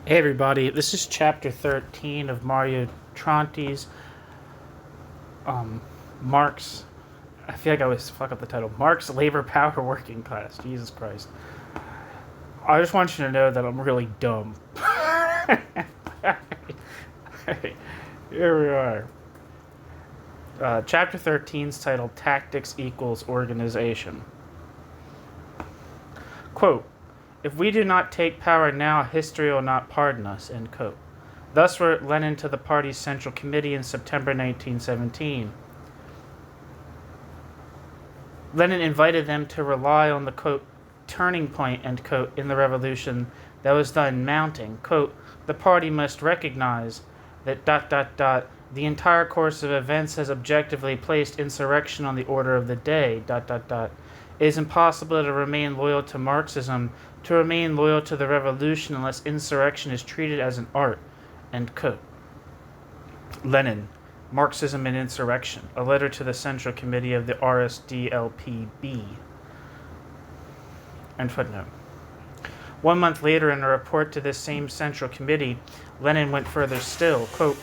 Hey everybody, this is chapter 13 of Mario Tronti's Marx. I feel like I always fuck up the title. Marx, Labor, Power, Working Class. Jesus Christ. I just want you to know that I'm really dumb. Here we are. Chapter 13 is titled Tactics Equals Organization. Quote, "If we do not take power now, history will not pardon us," end quote. Thus wrote Lenin to the party's Central Committee in September 1917. Lenin invited them to rely on the, quote, turning point, end quote, in the revolution that was then mounting. Quote, "The party must recognize that ... the entire course of events has objectively placed insurrection on the order of the day ... It is impossible to remain loyal to Marxism, to remain loyal to the revolution unless insurrection is treated as an art," end quote. Lenin, Marxism and Insurrection, a letter to the Central Committee of the RSDLPB. And footnote. 1 month later, in a report to this same Central Committee, Lenin went further still. Quote,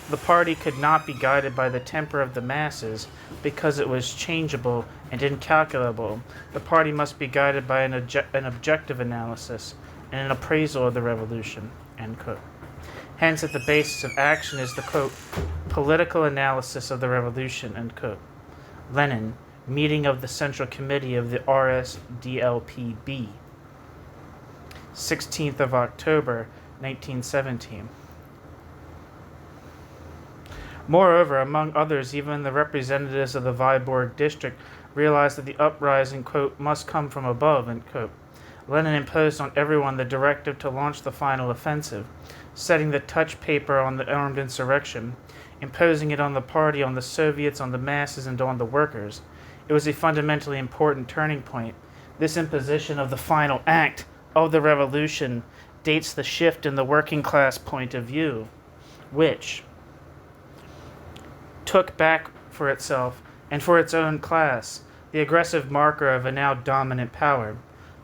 "The party could not be guided by the temper of the masses because it was changeable and incalculable. The party must be guided by an objective analysis and an appraisal of the revolution," end quote. Hence, at the basis of action is the, quote, "political analysis of the revolution," end quote. Lenin, meeting of the Central Committee of the RSDLPB, 16th of October, 1917. Moreover, among others, even the representatives of the Vyborg district realized that the uprising, quote, "must come from above," end quote. Lenin imposed on everyone the directive to launch the final offensive, setting the touch paper on the armed insurrection, imposing it on the party, on the Soviets, on the masses, and on the workers. It was a fundamentally important turning point. This imposition of the final act of the revolution dates the shift in the working class point of view, which took back for itself and for its own class the aggressive marker of a now dominant power.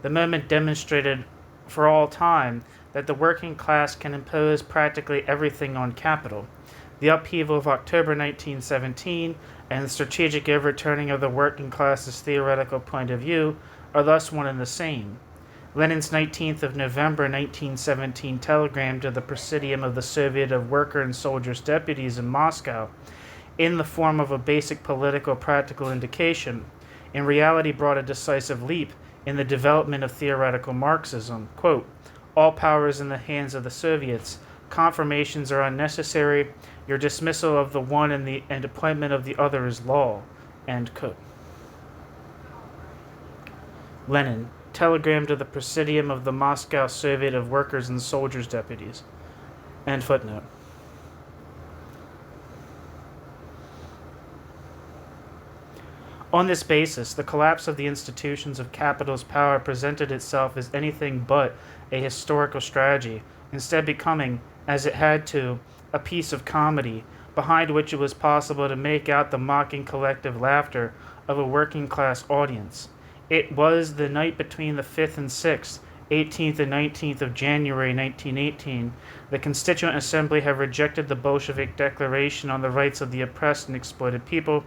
The moment demonstrated for all time that the working class can impose practically everything on capital. The upheaval of October 1917 and the strategic overturning of the working class's theoretical point of view are thus one and the same. Lenin's 19th of November 1917 telegram to the Presidium of the Soviet of Worker and Soldiers Deputies in Moscow, in the form of a basic political practical indication, in reality brought a decisive leap in the development of theoretical Marxism. Quote, "All power is in the hands of the Soviets. Confirmations are unnecessary. Your dismissal of the one and appointment of the other is law," end quote. Lenin, telegram to the Presidium of the Moscow Soviet of Workers and Soldiers Deputies. End footnote. On this basis, the collapse of the institutions of capital's power presented itself as anything but a historical strategy, instead becoming, as it had to, a piece of comedy, behind which it was possible to make out the mocking collective laughter of a working-class audience. It was the night between the 5th and 6th, 18th and 19th of January 1918, the Constituent Assembly had rejected the Bolshevik Declaration on the Rights of the Oppressed and Exploited People.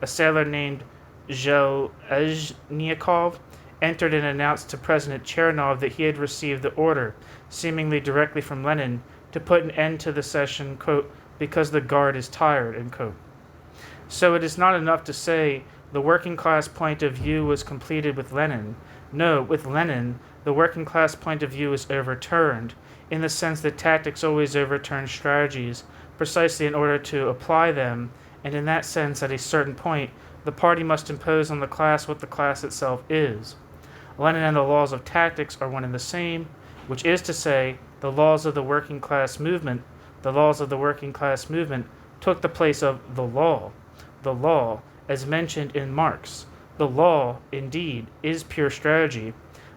A sailor named Zheleznyakov entered and announced to President Chernov that he had received the order, seemingly directly from Lenin, to put an end to the session, quote, "because the guard is tired," end quote. So it is not enough to say the working class point of view was completed with Lenin. No, with Lenin, the working class point of view is overturned, in the sense that tactics always overturn strategies, precisely in order to apply them, and in that sense, at a certain point, the party must impose on the class what the class itself is. Lenin and the laws of tactics are one and the same, which is to say, the laws of the working class movement took the place of the law. The law, as mentioned in Marx. The law, indeed, is pure strategy,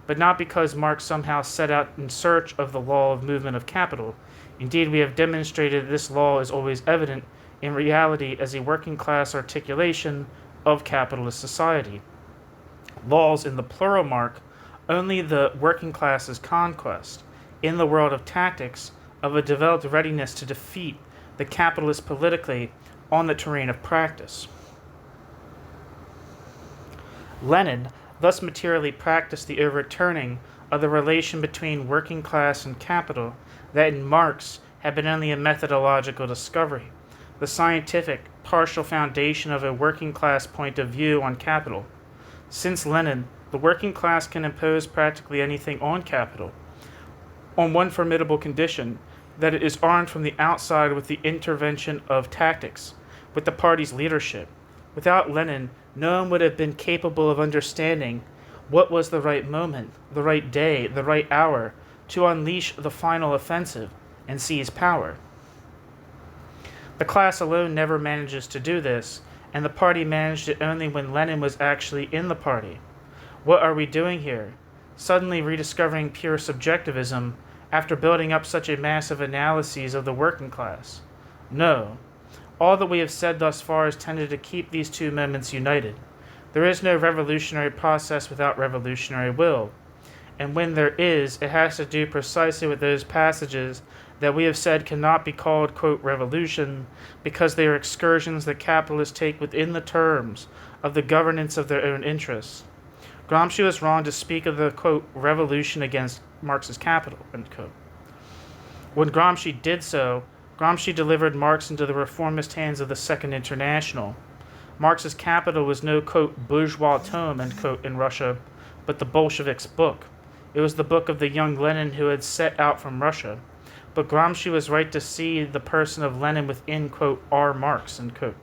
but not because Marx somehow set out in search of the law of movement of capital. Indeed, we have demonstrated that this law is always evident in reality as a working class articulation of capitalist society. Laws in the plural mark only the working class's conquest. in the world of tactics, of a developed readiness to defeat the capitalist politically on the terrain of practice. Lenin thus materially practiced the overturning of the relation between working class and capital that in Marx had been only a methodological discovery, the scientific, partial foundation of a working class point of view on capital. Since Lenin, the working class can impose practically anything on capital, on one formidable condition, that it is armed from the outside with the intervention of tactics, with the party's leadership. Without Lenin, no one would have been capable of understanding what was the right moment, the right day, the right hour to unleash the final offensive and seize power. The class alone never manages to do this, and the party managed it only when Lenin was actually in the party. What are we doing here? Suddenly rediscovering pure subjectivism after building up such a massive analysis of the working class? No. All that we have said thus far has tended to keep these two moments united. There is no revolutionary process without revolutionary will, and when there is, it has to do precisely with those passages that we have said cannot be called, quote, revolution, because they are excursions that capitalists take within the terms of the governance of their own interests. Gramsci was wrong to speak of the, quote, revolution against Marx's capital, end quote. When Gramsci did so, Gramsci delivered Marx into the reformist hands of the Second International. Marx's Capital was no, quote, bourgeois tome, end quote, in Russia, but the Bolsheviks' book. It was the book of the young Lenin who had set out from Russia. But Gramsci was right to see the person of Lenin within, quote, our Marx, end quote.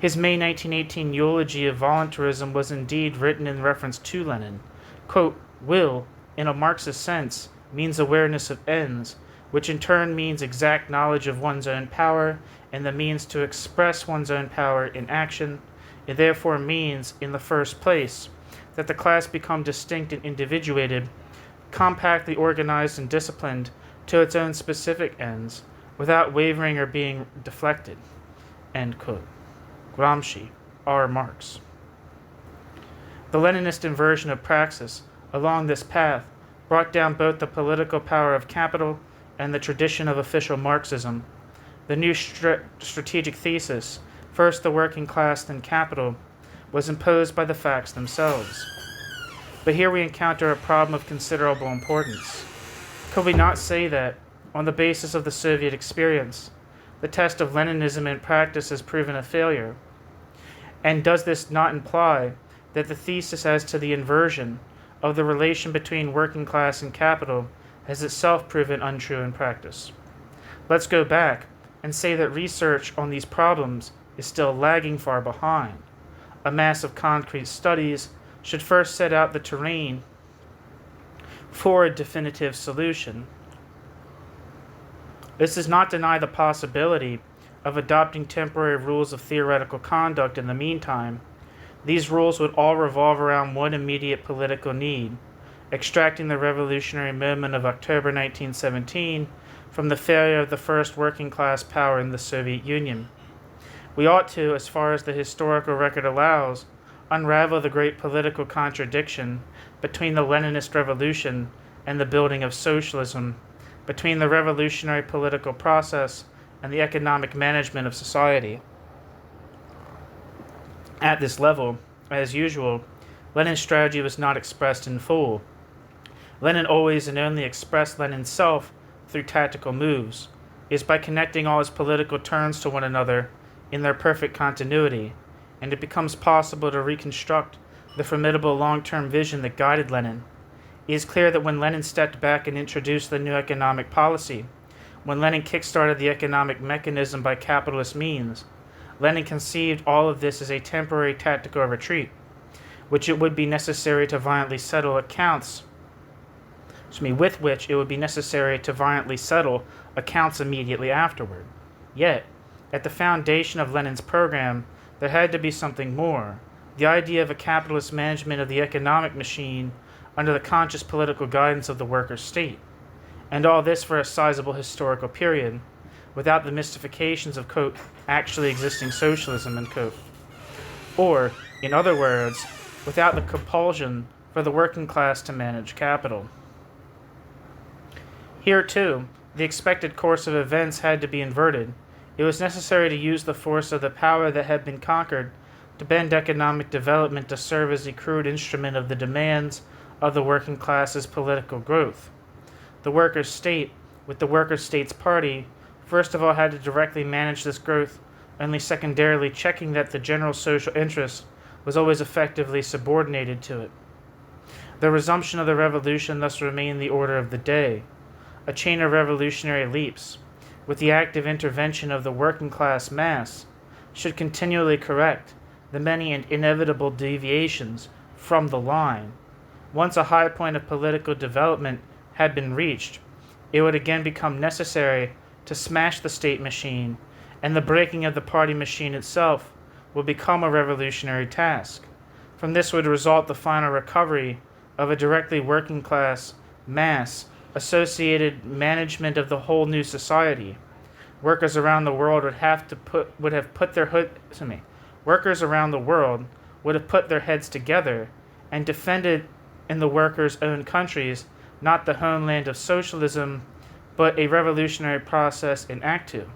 His May 1918 eulogy of voluntarism was indeed written in reference to Lenin. Quote, will, in a Marxist sense, means awareness of ends, which in turn means exact knowledge of one's own power and the means to express one's own power in action. It therefore means, in the first place, that the class become distinct and individuated, compactly organized and disciplined to its own specific ends, without wavering or being deflected. End quote. Gramsci, R. Marx. The Leninist inversion of praxis along this path brought down both the political power of capital and the tradition of official Marxism. The new strategic thesis, first the working class then capital, was imposed by the facts themselves. But here we encounter a problem of considerable importance. Could we not say that, on the basis of the Soviet experience, the test of Leninism in practice has proven a failure? And does this not imply that the thesis as to the inversion of the relation between working class and capital has itself proven untrue in practice? Let's go back and say that research on these problems is still lagging far behind. A mass of concrete studies should first set out the terrain for a definitive solution. This does not deny the possibility of adopting temporary rules of theoretical conduct in the meantime. These rules would all revolve around one immediate political need: extracting the revolutionary movement of October 1917 from the failure of the first working class power in the Soviet Union. We ought to, as far as the historical record allows, unravel the great political contradiction between the Leninist revolution and the building of socialism, between the revolutionary political process and the economic management of society. At this level, as usual, Lenin's strategy was not expressed in full. Lenin always and only expressed Lenin's self through tactical moves. It is by connecting all his political turns to one another in their perfect continuity, and it becomes possible to reconstruct the formidable long-term vision that guided Lenin. It is clear that when Lenin stepped back and introduced the new economic policy, when Lenin kick-started the economic mechanism by capitalist means, Lenin conceived all of this as a temporary tactical retreat, which it would be necessary to violently settle accounts with which it would be necessary to violently settle accounts immediately afterward. Yet, at the foundation of Lenin's program, there had to be something more: the idea of a capitalist management of the economic machine under the conscious political guidance of the workers' state. And all this for a sizable historical period, without the mystifications of, quote, actually existing socialism, end quote. Or, in other words, without the compulsion for the working class to manage capital. Here, too, the expected course of events had to be inverted. It was necessary to use the force of the power that had been conquered to bend economic development to serve as a crude instrument of the demands of the working class's political growth. The workers' state, with the workers' state's party, first of all had to directly manage this growth, only secondarily checking that the general social interest was always effectively subordinated to it. The resumption of the revolution thus remained the order of the day. A chain of revolutionary leaps, with the active intervention of the working class mass, should continually correct the many and inevitable deviations from the line. Once a high point of political development had been reached, it would again become necessary to smash the state machine, and the breaking of the party machine itself would become a revolutionary task. From this would result the final recovery of a directly working class mass associated management of the whole new society. Workers around the world Workers around the world would have put their heads together and defended in the workers' own countries not the homeland of socialism, but a revolutionary process in actu.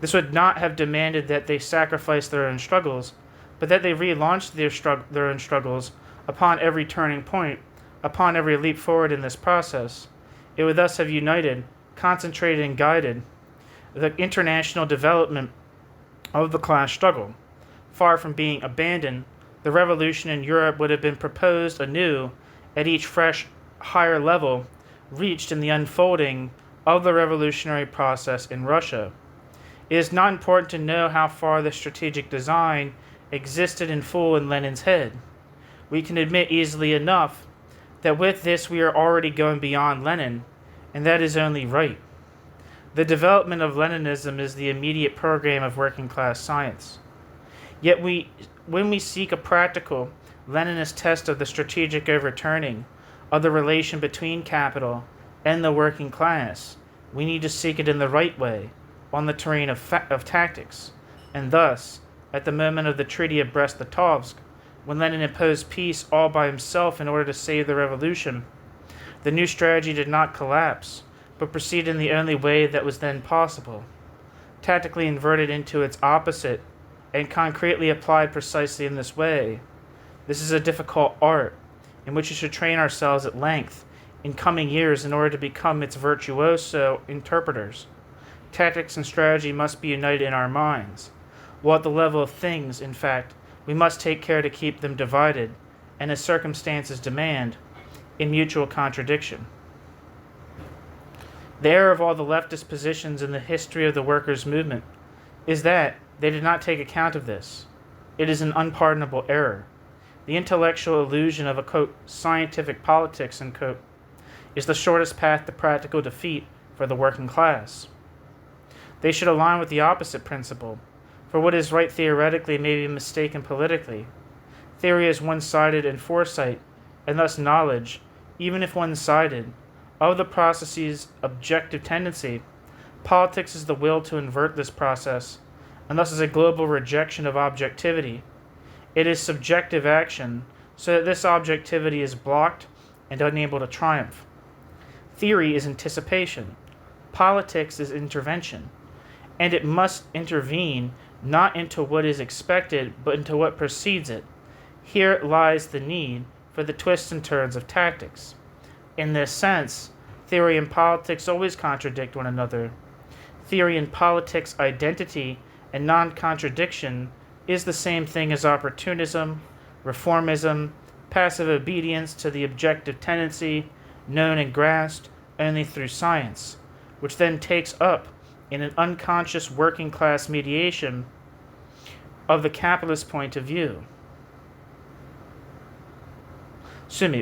This would not have demanded that they sacrifice their own struggles, but that they relaunched their own struggles upon every turning point, upon every leap forward in this process. It would thus have united, concentrated, and guided the international development of the class struggle. Far from being abandoned, the revolution in Europe would have been proposed anew at each fresh, higher level reached in the unfolding of the revolutionary process in Russia. It is not important to know how far the strategic design existed in full in Lenin's head. We can admit easily enough that with this we are already going beyond Lenin, and that is only right. The development of Leninism is the immediate program of working class science. Yet when we seek a practical Leninist test of the strategic overturning of the relation between capital and the working class, we need to seek it in the right way, on the terrain of tactics, and thus, at the moment of the Treaty of Brest-Litovsk, when Lenin imposed peace all by himself in order to save the revolution, the new strategy did not collapse, but proceeded in the only way that was then possible, tactically inverted into its opposite, and concretely applied precisely in this way. This is a difficult art, in which we should train ourselves at length in coming years in order to become its virtuoso interpreters. Tactics and strategy must be united in our minds, while at the level of things, in fact, we must take care to keep them divided, and as circumstances demand, in mutual contradiction. The error of all the leftist positions in the history of the workers' movement is that they did not take account of this. It is an unpardonable error. The intellectual illusion of a, quote, scientific politics, end quote, is the shortest path to practical defeat for the working class. They should align with the opposite principle, for what is right theoretically may be mistaken politically. Theory is one-sided, and foresight, and thus knowledge, even if one-sided, of the process's objective tendency. Politics is the will to invert this process, and thus is a global rejection of objectivity. It is subjective action, so that this objectivity is blocked and unable to triumph. Theory is anticipation. Politics is intervention, and it must intervene not into what is expected, but into what precedes it. Here lies the need for the twists and turns of tactics. In this sense, theory and politics always contradict one another. Theory and politics' identity and non-contradiction is the same thing as opportunism, reformism, passive obedience to the objective tendency known and grasped only through science, which then takes up in an unconscious working class mediation of the capitalist point of view.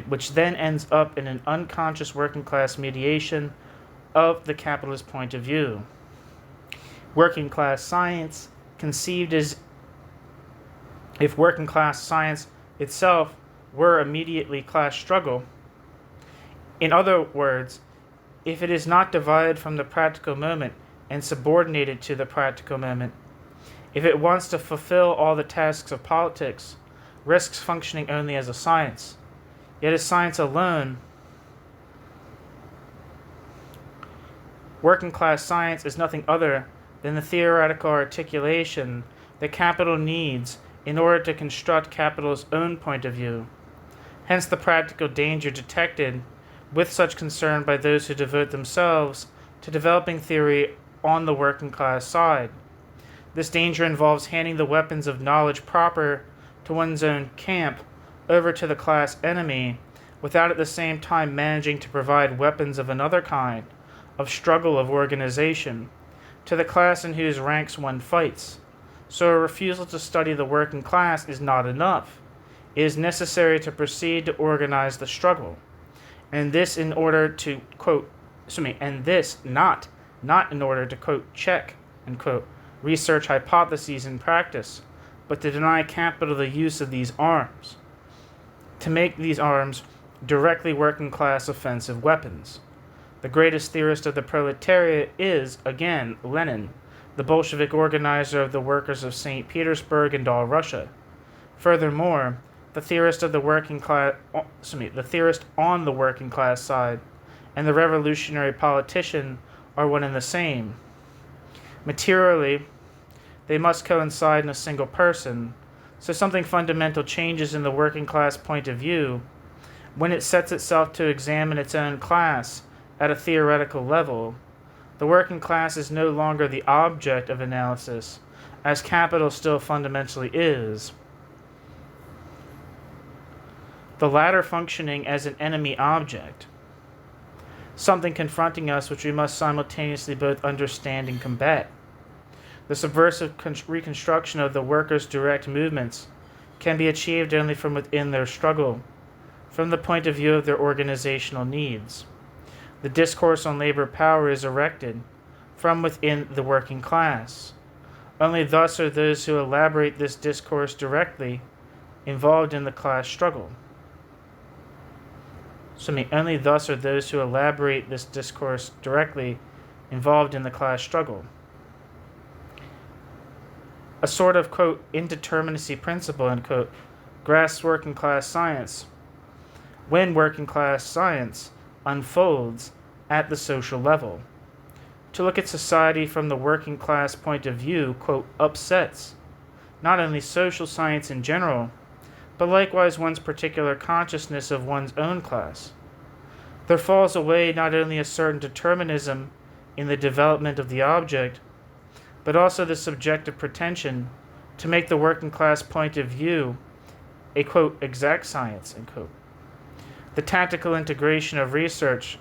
Which then ends up in an unconscious working class mediation of the capitalist point of view. Working class science, conceived as if working class science itself were immediately class struggle. In other words, if it is not divided from the practical moment and subordinated to the practical moment, if it wants to fulfill all the tasks of politics, risks functioning only as a science. Yet as science alone, Working class science is nothing other than the theoretical articulation that capital needs in order to construct capital's own point of view. Hence the practical danger detected with such concern by those who devote themselves to developing theory on the working class side. This danger involves handing the weapons of knowledge proper to one's own camp over to the class enemy without at the same time managing to provide weapons of another kind, of struggle, of organization, to the class in whose ranks one fights. So a refusal to study the working class is not enough. It is necessary to proceed to organize the struggle. And this in order to, not in order to, check, research hypotheses in practice, but to deny capital the use of these arms, to make these arms directly working class offensive weapons. The greatest theorist of the proletariat is, again, Lenin, the Bolshevik organizer of the workers of St. Petersburg and all Russia. Furthermore, the theorist on the working class side and the revolutionary politician are one and the same. Materially, they must coincide in a single person, so something fundamental changes in the working class point of view when it sets itself to examine its own class at a theoretical level. The working class is no longer the object of analysis, as capital still fundamentally is. The latter functioning as an enemy object, something confronting us which we must simultaneously both understand and combat. The subversive reconstruction of the workers' direct movements can be achieved only from within their struggle, from the point of view of their organizational needs. The discourse on labor power is erected from within the working class. Only thus are those who elaborate this discourse directly involved in the class struggle. Only thus are those who elaborate this discourse directly involved in the class struggle. A sort of, indeterminacy principle, grasps working class science when working class science unfolds at the social level. To look at society from the working class point of view, upsets not only social science in general, but likewise one's particular consciousness of one's own class. There falls away not only a certain determinism in the development of the object, but also the subjective pretension to make the working class point of view a, exact science, The tactical integration of research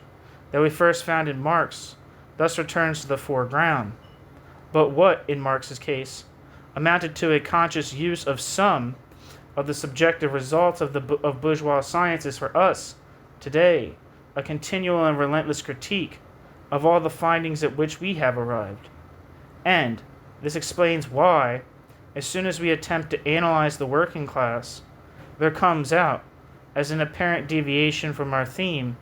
that we first found in Marx thus returns to the foreground. But what, in Marx's case, amounted to a conscious use of some of the subjective results of bourgeois science is for us, today, a continual and relentless critique of all the findings at which we have arrived. And this explains why, as soon as we attempt to analyze the working class, there comes out, as an apparent deviation from our theme,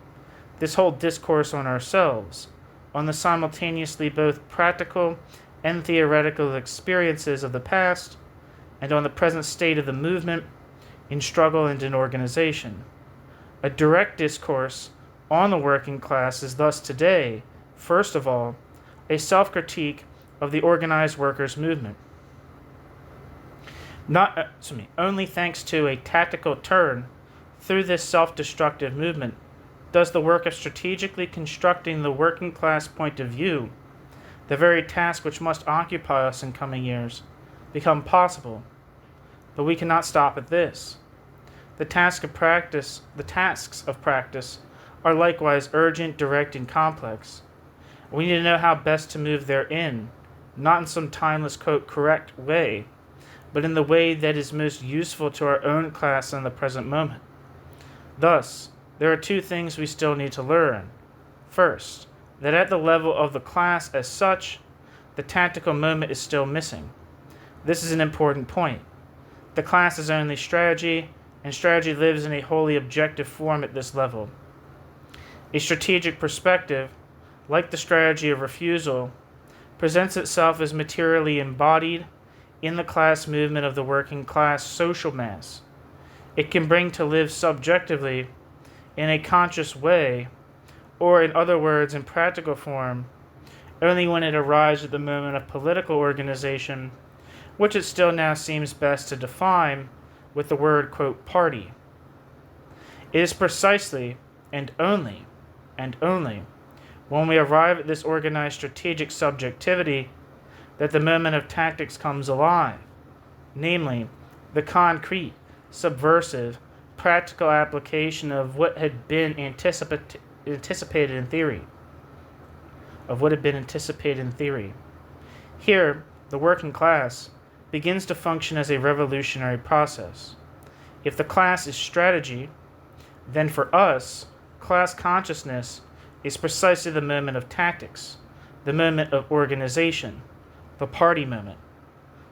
this whole discourse on ourselves, on the simultaneously both practical and theoretical experiences of the past, and on the present state of the movement, in struggle and in organization. A direct discourse on the working class is thus today, first of all, a self-critique of the organized workers' movement. Only thanks to a tactical turn through this self-destructive movement does the work of strategically constructing the working class point of view, the very task which must occupy us in coming years, become possible. But we cannot stop at this. The tasks of practice are likewise urgent, direct, and complex. We need to know how best to move therein, not in some timeless, correct way, but in the way that is most useful to our own class in the present moment. Thus, there are two things we still need to learn. First, that at the level of the class as such, the tactical moment is still missing. This is an important point. The class is only strategy, and strategy lives in a wholly objective form at this level. A strategic perspective, like the strategy of refusal, presents itself as materially embodied in the class movement of the working class social mass. It can bring to live subjectively in a conscious way, or in other words, in practical form, Only when it arrives at the moment of political organization, which it still now seems best to define with the word, quote, party. It is precisely and only when we arrive at this organized strategic subjectivity that the moment of tactics comes alive, namely, the concrete, subversive, practical application of what had been anticipated in theory. Here, the working class begins to function as a revolutionary process. If the class is strategy, then for us, class consciousness is precisely the moment of tactics, the moment of organization, the party moment.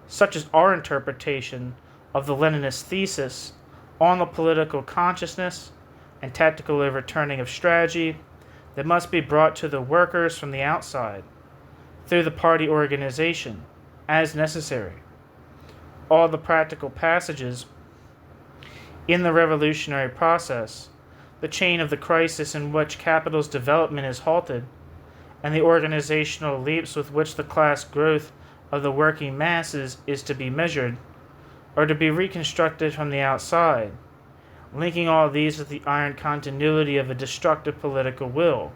Such is our interpretation of the Leninist thesis on the political consciousness and tactical overturning of strategy that must be brought to the workers from the outside, through the party organization, as necessary. All the practical passages in the revolutionary process, the chain of the crisis in which capital's development is halted, and the organizational leaps with which the class growth of the working masses is to be measured, are to be reconstructed from the outside, linking all these with the iron continuity of a destructive political will.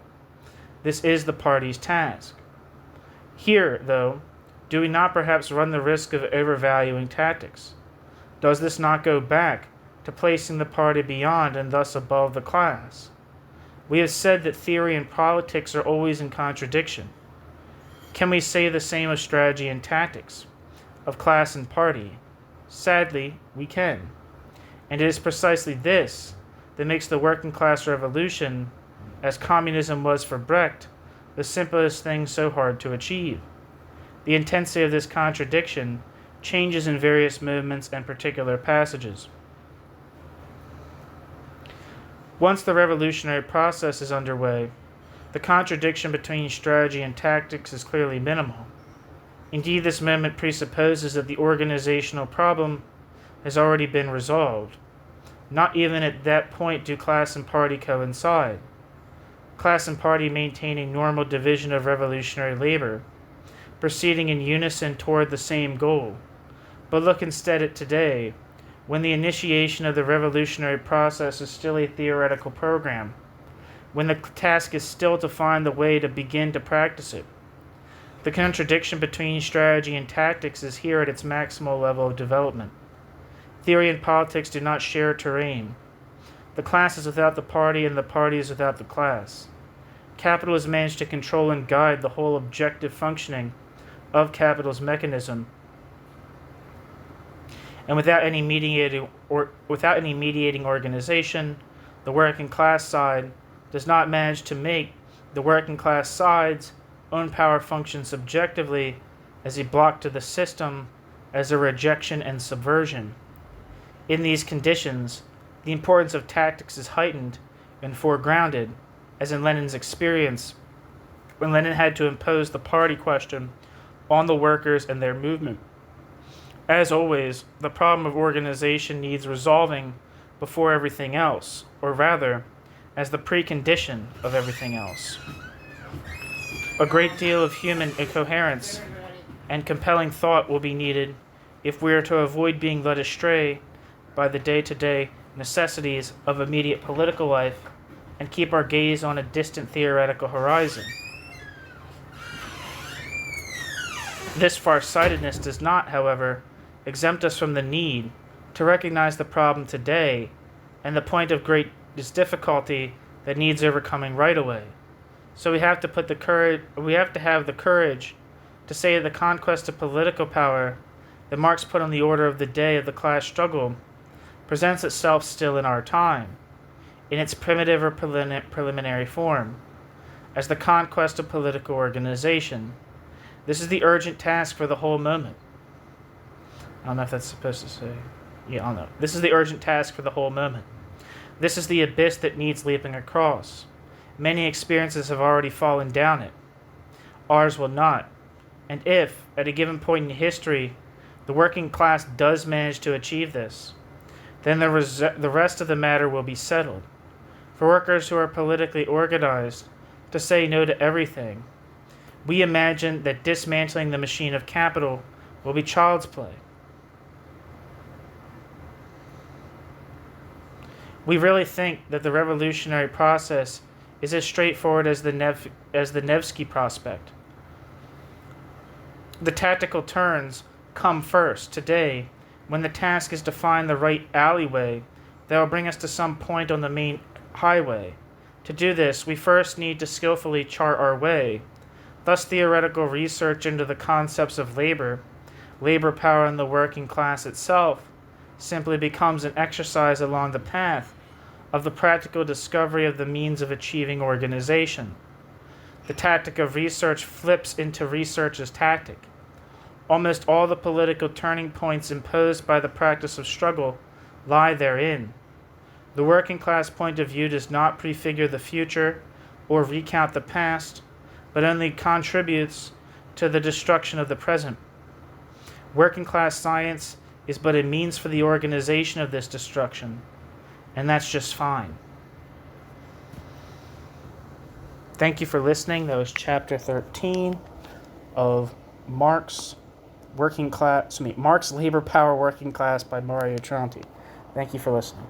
This is the party's task. Here, though, do we not perhaps run the risk of overvaluing tactics? Does this not go back to placing the party beyond and thus above the class? We have said that theory and politics are always in contradiction. Can we say the same of strategy and tactics, of class and party? Sadly, we can. And it is precisely this that makes the working class revolution, as communism was for Brecht, the simplest thing so hard to achieve. The intensity of this contradiction changes in various movements and particular passages. Once the revolutionary process is underway, the contradiction between strategy and tactics is clearly minimal. Indeed, this moment presupposes that the organizational problem has already been resolved. Not even at that point do class and party coincide. Class and party maintain a normal division of revolutionary labor, proceeding in unison toward the same goal. But look instead at today, when the initiation of the revolutionary process is still a theoretical program, when the task is still to find the way to begin to practice it. The contradiction between strategy and tactics is here at its maximal level of development. Theory and politics do not share terrain. The class is without the party, and the party is without the class. Capital has managed to control and guide the whole objective functioning of capital's mechanism, and without any mediating organization, the working class side does not manage to make the working class side's own power function subjectively as a block to the system, as a rejection and subversion. In these conditions, the importance of tactics is heightened and foregrounded, as in Lenin's experience, when Lenin had to impose the party question on the workers and their movement. As always, the problem of organization needs resolving before everything else, or rather, as the precondition of everything else. A great deal of human incoherence and compelling thought will be needed if we are to avoid being led astray by the day-to-day necessities of immediate political life and keep our gaze on a distant theoretical horizon. This farsightedness does not, however, exempt us from the need to recognize the problem today and the point of greatest difficulty that needs overcoming right away. So we have to have the courage to say that the conquest of political power that Marx put on the order of the day of the class struggle presents itself still in our time, in its primitive or preliminary form, as the conquest of political organization. This is the urgent task for the whole moment. I don't know if that's supposed to say. Yeah, I don't know. This is the urgent task for the whole moment. This is the abyss that needs leaping across. Many experiences have already fallen down it. Ours will not. And if, at a given point in history, the working class does manage to achieve this, then the rest of the matter will be settled. For workers who are politically organized to say no to everything, We imagine that dismantling the machine of capital will be child's play. We really think that the revolutionary process is as straightforward as the Nevsky prospect. The tactical turns come first today, when the task is to find the right alleyway that will bring us to some point on the main highway. To do this, we first need to skillfully chart our way. Thus, theoretical research into the concepts of labor power, and the working class itself simply becomes an exercise along the path of the practical discovery of the means of achieving organization. The tactic of research flips into research as tactic. Almost all the political turning points imposed by the practice of struggle lie therein. The working class point of view does not prefigure the future or recount the past, but only contributes to the destruction of the present. Working class science is but a means for the organization of this destruction, and that's just fine. Thank you for listening. That was chapter 13 of Marx Labor Power Working Class by Mario Tronti. Thank you for listening.